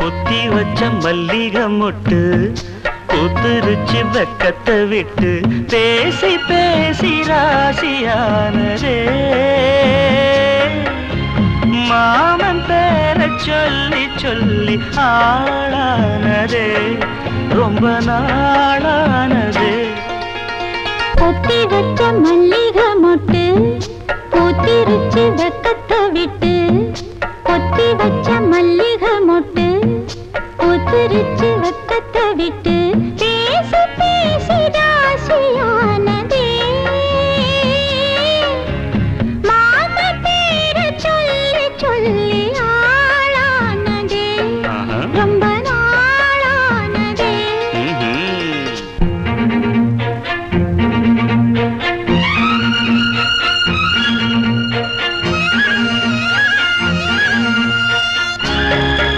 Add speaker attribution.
Speaker 1: பொத்தி வச்ச மல்லிகை மொட்டு பூத்துருச்சு வெக்கத்தை விட்டு பேசி பேசி ராசியானதே மாமன் பேர சொல்லி சொல்லி ஆளானதே ரொம்ப நாளானதே
Speaker 2: பொத்தி வச்ச மல்லிகை மொட்டு பூத்திருச்சு வெக்கத்தை விட்டு பொத்தி வச்ச மல்லிகை மொட்டு பூத்திருச்சு